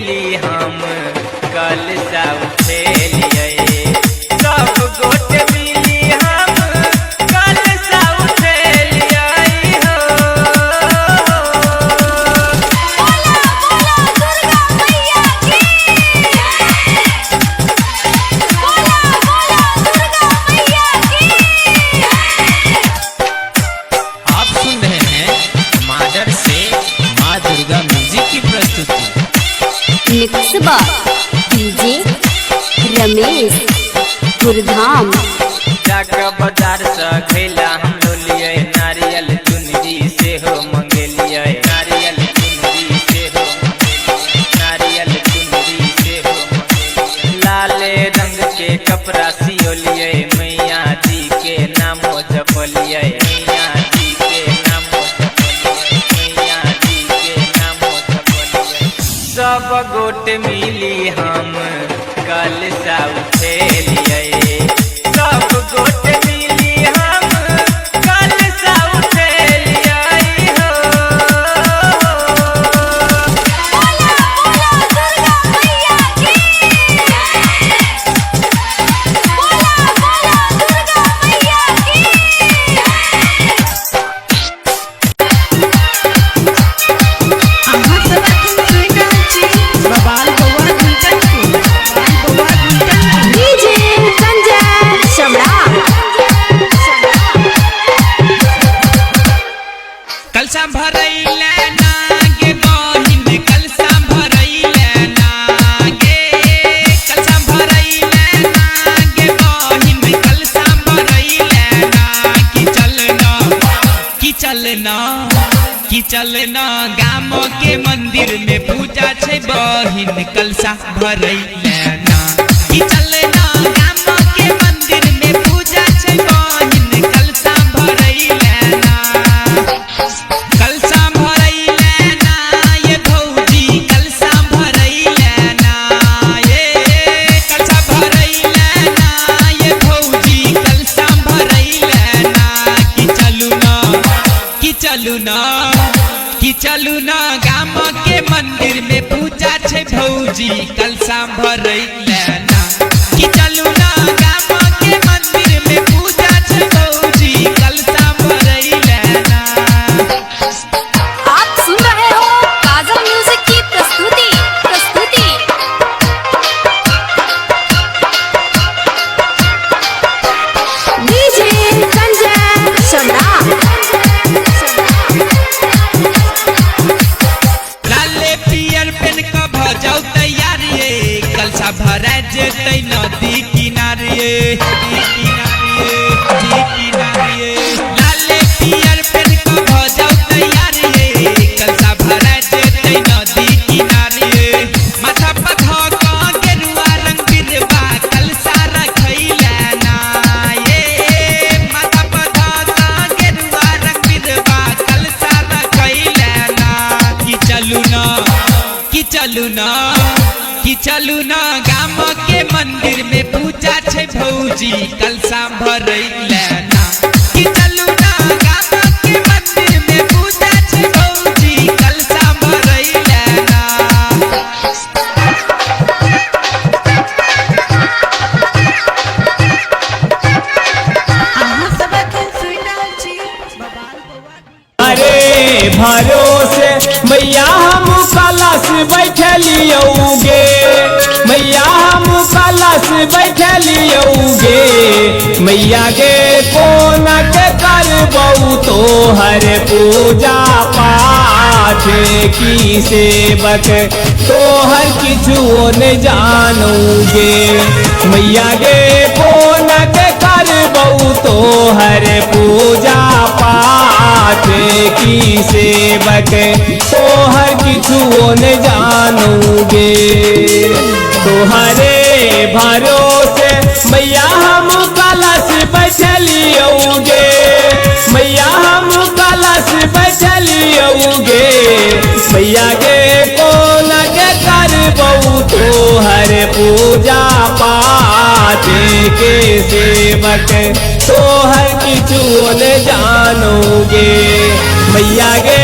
मिली हम कल सा उठेलिए सब गोटे मिली हम कल सा उठेलिए हो। आप सुन रहे हैं मादर से माँ दुर्गा म्यूजिक की प्रस्तुति। Mix by DJ Ramesh Gurdham. जाकर बाजार से खैला हम लोलिए नारियल चुनरी से हो मंगेलिए नारियल चुनरी से हो नारियल चुनरी से हो लाले रंग के कपड़ा सियोलिए मैया जी के नामो जपलिए मैया जी के नामो जपलिए मैया जी के नामो जपलिए सब गोटे मिली हम कल सा उठेलिए सब गोटे मिली हम कल सा उठेलिए हो। डीजे संजय सम्राट। कलसा भरैले नागे बहिन कलसा भरैले नागे कलसा भरैले नागे बहिन कलसा भरैले ना कि चलना गाम के मंदिर में पूजा छै बहिन कलसा भरैले ना कि चलना गाम के मंदिर में पूजा छै बहिन कलसा भरैले ना। कलसा भरैले ना ये भौजी कलसा भरैले ना ये कलसा भरैले ना ये भौजी कलसा भरैले ना कि चलू ना गाम के मंदिर में पूजा छै भौजी कलसा भरैले ना कि चलू ना गाम के मंदिर में पूजा छै भौजी कलसा भरैले ना। आप सुन रहे हो काजल म्यूजिक की प्रस्तुति। डीजे संजय सम्राट। लाले पियर पेन का भजाऊ तैयार ये कलसा भरा जेतै नदी किनारे लाले पियर पेन का भजाऊ तैयार ये कलसा भरा जेतै नदी किनारे माथा पर धोका गेरुआ रंग बिरवा कलसा रखैले ना ये माथा पर धोका गेरुआ रंग बिरवा कलसा रखैले ना कि चलू ना गाम के मंदिर में पूजा छै भौजी कलसा भरैले ना कि चलू ना गाम के मंदिर में पूजा छै भौजी कलसा भरैले ना। अरे भरोसे मैया हम कलश बैठलियोगे मैया हम कलश बैठलियोगे मैया गे कोन के करबौ तोहर पूजा पाठ की सेवक तोहर किछु न जानोगे मैया गे कोन के करबौ तोहर पूजा पाठ की सेवक तोहर किछु न जानोगे तोहरे भरोसे मैया हम कलश बैठलियोगे मैया हम कलश बैठलियोगे मैया गे कोन के करबौ तोहर पूजा पाठ के सेवक तोहर किछु न जानोगे मैया गे